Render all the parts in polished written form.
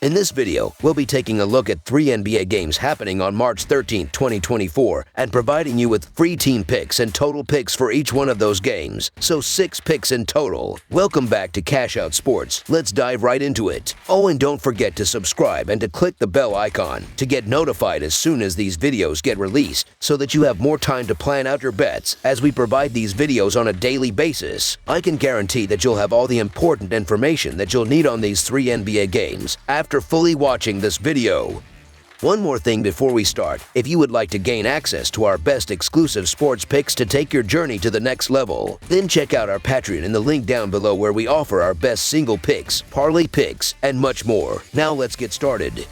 In this video, we'll be taking a look at 3 NBA games happening on March 13, 2024, and providing you with free team picks and total picks for each one of those games, so 6 picks in total. Welcome back to Cash Out Sports. Let's dive right into it. Oh, and don't forget to subscribe and to click the bell icon to get notified as soon as these videos get released, so that you have more time to plan out your bets as we provide these videos on a daily basis. I can guarantee that you'll have all the important information that you'll need on these 3 NBA games after fully watching this video. One more thing before we start: if you would like to gain access to our best exclusive sports picks to take your journey to the next level, then check out our Patreon in the link down below, where we offer our best single picks, parlay picks, and much more. Now let's get started.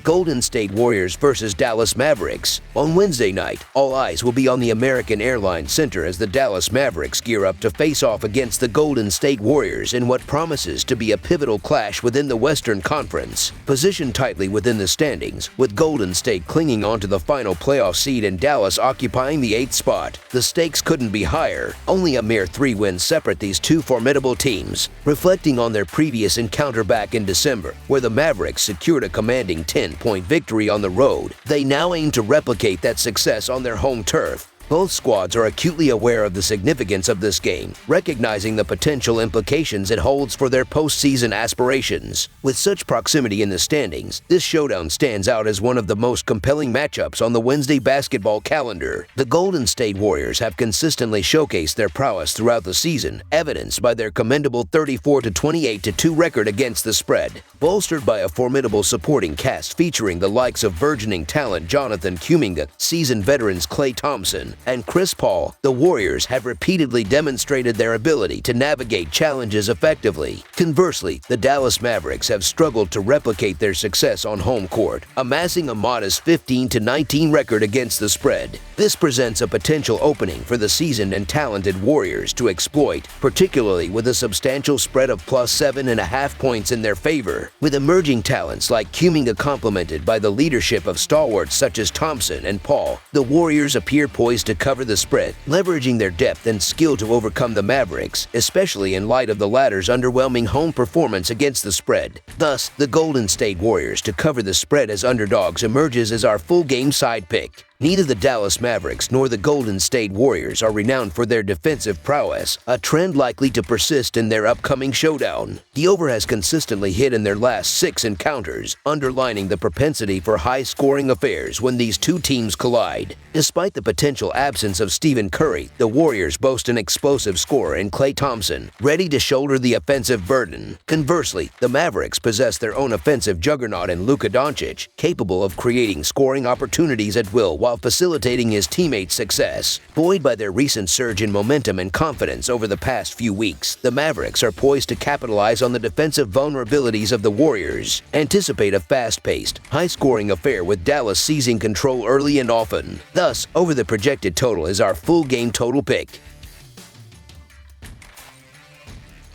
Golden State Warriors versus Dallas Mavericks. On Wednesday night, all eyes will be on the American Airlines Center as the Dallas Mavericks gear up to face off against the Golden State Warriors in what promises to be a pivotal clash within the Western Conference. Positioned tightly within the standings, with Golden State clinging onto the final playoff seed and Dallas occupying the 8th spot, the stakes couldn't be higher. Only a mere 3 wins separate these two formidable teams. Reflecting on their previous encounter back in December, where the Mavericks secured a commanding 10-point victory on the road, they now aim to replicate that success on their home turf. Both squads are acutely aware of the significance of this game, recognizing the potential implications it holds for their postseason aspirations. With such proximity in the standings, this showdown stands out as one of the most compelling matchups on the Wednesday basketball calendar. The Golden State Warriors have consistently showcased their prowess throughout the season, evidenced by their commendable 34-28-2 record against the spread. Bolstered by a formidable supporting cast featuring the likes of burgeoning talent Jonathan Kuminga, seasoned veterans Klay Thompson, and Chris Paul, the Warriors have repeatedly demonstrated their ability to navigate challenges effectively. Conversely, the Dallas Mavericks have struggled to replicate their success on home court, amassing a modest 15-19 record against the spread. This presents a potential opening for the seasoned and talented Warriors to exploit, particularly with a substantial spread of plus 7.5 points in their favor. With emerging talents like Kuminga complemented by the leadership of stalwarts such as Thompson and Paul, the Warriors appear poised to cover the spread, leveraging their depth and skill to overcome the Mavericks, especially in light of the latter's underwhelming home performance against the spread. Thus, the Golden State Warriors to cover the spread as underdogs emerges as our full game side pick. Neither the Dallas Mavericks nor the Golden State Warriors are renowned for their defensive prowess, a trend likely to persist in their upcoming showdown. The over has consistently hit in their last 6 encounters, underlining the propensity for high-scoring affairs when these two teams collide. Despite the potential absence of Stephen Curry, the Warriors boast an explosive scorer in Klay Thompson, ready to shoulder the offensive burden. Conversely, the Mavericks possess their own offensive juggernaut in Luka Doncic, capable of creating scoring opportunities at will while facilitating his teammates' success. Buoyed by their recent surge in momentum and confidence over the past few weeks, the Mavericks are poised to capitalize on the defensive vulnerabilities of the Warriors. Anticipate a fast-paced, high-scoring affair with Dallas seizing control early and often. Thus, over the projected total is our full game total pick.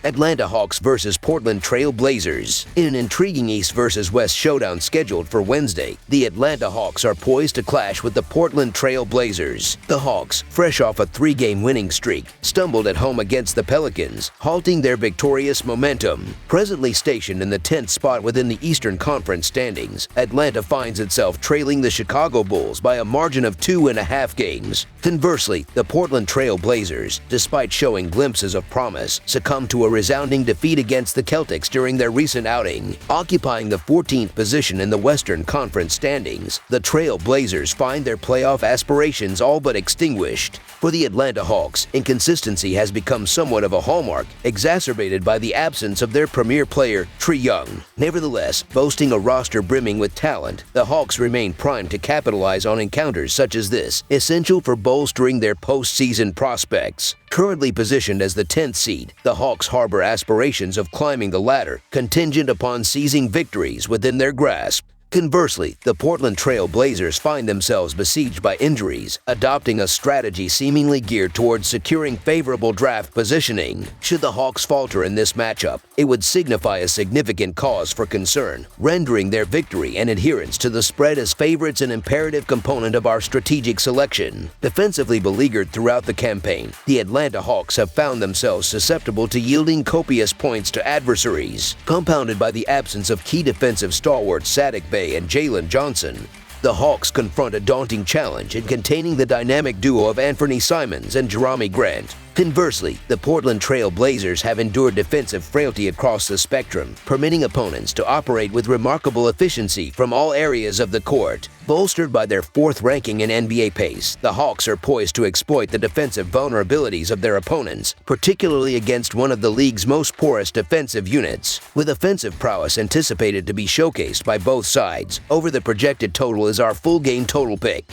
Atlanta Hawks versus Portland Trail Blazers. In an intriguing East versus West showdown scheduled for Wednesday, the Atlanta Hawks are poised to clash with the Portland Trail Blazers. The Hawks, fresh off a 3-game winning streak, stumbled at home against the Pelicans, halting their victorious momentum. Presently stationed in the 10th spot within the Eastern Conference standings, Atlanta finds itself trailing the Chicago Bulls by a margin of 2.5 games. Conversely, the Portland Trail Blazers, despite showing glimpses of promise, succumbed to a resounding defeat against the Celtics during their recent outing. Occupying the 14th position in the Western Conference standings, the Trail Blazers find their playoff aspirations all but extinguished. For the Atlanta Hawks, inconsistency has become somewhat of a hallmark, exacerbated by the absence of their premier player, Trae Young. Nevertheless, boasting a roster brimming with talent, the Hawks remain primed to capitalize on encounters such as this, essential for bolstering their postseason prospects. Currently positioned as the 10th seed, the Hawks harbor aspirations of climbing the ladder, contingent upon seizing victories within their grasp. Conversely, the Portland Trail Blazers find themselves besieged by injuries, adopting a strategy seemingly geared towards securing favorable draft positioning. Should the Hawks falter in this matchup, it would signify a significant cause for concern, rendering their victory and adherence to the spread as favorites an imperative component of our strategic selection. Defensively beleaguered throughout the campaign, the Atlanta Hawks have found themselves susceptible to yielding copious points to adversaries. Compounded by the absence of key defensive stalwarts Saddiq Bey and Jalen Johnson, the Hawks confront a daunting challenge in containing the dynamic duo of Anthony Simons and Jerami Grant. Conversely, the Portland Trail Blazers have endured defensive frailty across the spectrum, permitting opponents to operate with remarkable efficiency from all areas of the court. Bolstered by their fourth ranking in NBA pace, the Hawks are poised to exploit the defensive vulnerabilities of their opponents, particularly against one of the league's most porous defensive units. With offensive prowess anticipated to be showcased by both sides, over the projected total is our full game total pick.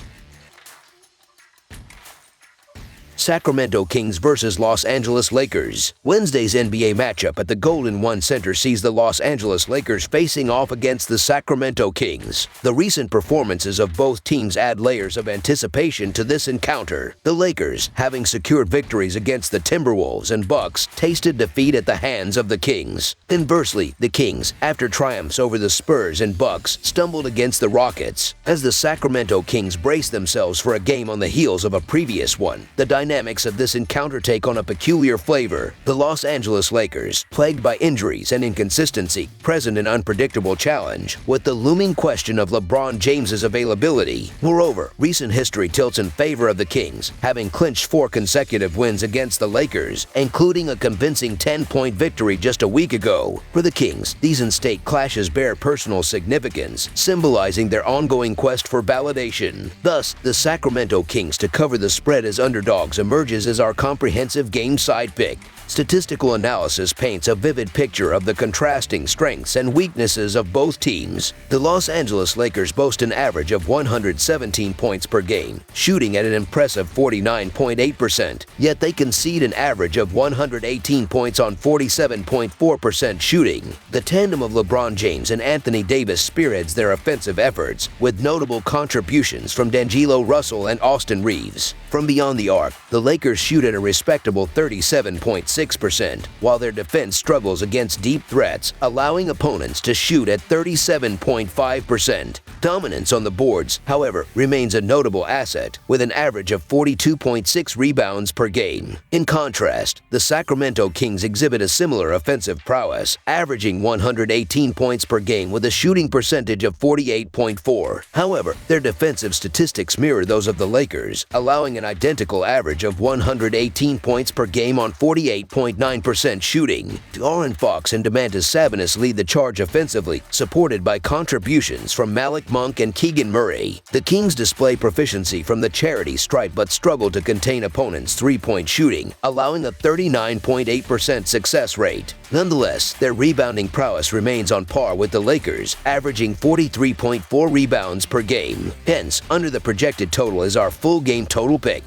Sacramento Kings vs. Los Angeles Lakers. Wednesday's NBA matchup at the Golden One Center sees the Los Angeles Lakers facing off against the Sacramento Kings. The recent performances of both teams add layers of anticipation to this encounter. The Lakers, having secured victories against the Timberwolves and Bucks, tasted defeat at the hands of the Kings. Conversely, the Kings, after triumphs over the Spurs and Bucks, stumbled against the Rockets. As the Sacramento Kings brace themselves for a game on the heels of a previous one, the dynamics of this encounter take on a peculiar flavor. The Los Angeles Lakers, plagued by injuries and inconsistency, present an unpredictable challenge, with the looming question of LeBron James's availability. Moreover, recent history tilts in favor of the Kings, having clinched 4 consecutive wins against the Lakers, including a convincing 10-point victory just a week ago. For the Kings, these in-state clashes bear personal significance, symbolizing their ongoing quest for validation. Thus, the Sacramento Kings to cover the spread as underdogs emerges as our comprehensive game side pick. Statistical analysis paints a vivid picture of the contrasting strengths and weaknesses of both teams. The Los Angeles Lakers boast an average of 117 points per game, shooting at an impressive 49.8%, yet they concede an average of 118 points on 47.4% shooting. The tandem of LeBron James and Anthony Davis spearheads their offensive efforts, with notable contributions from D'Angelo Russell and Austin Reeves. From beyond the arc, the Lakers shoot at a respectable 37.6%, while their defense struggles against deep threats, allowing opponents to shoot at 37.5%. Dominance on the boards, however, remains a notable asset, with an average of 42.6 rebounds per game. In contrast, the Sacramento Kings exhibit a similar offensive prowess, averaging 118 points per game with a shooting percentage of 48.4. However, their defensive statistics mirror those of the Lakers, allowing an identical average of 118 points per game on 48.9% shooting. De'Aaron Fox and Domantas Sabonis lead the charge offensively, supported by contributions from Malik Monk and Keegan Murray. The Kings display proficiency from the charity stripe but struggle to contain opponents' three-point shooting, allowing a 39.8% success rate. Nonetheless, their rebounding prowess remains on par with the Lakers, averaging 43.4 rebounds per game. Hence, under the projected total is our full game total pick.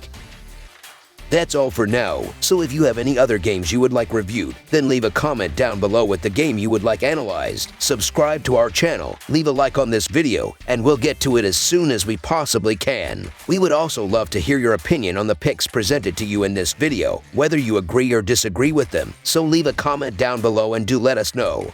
That's all for now, so if you have any other games you would like reviewed, then leave a comment down below with the game you would like analyzed. Subscribe to our channel, leave a like on this video, and we'll get to it as soon as we possibly can. We would also love to hear your opinion on the picks presented to you in this video, whether you agree or disagree with them, so leave a comment down below and do let us know.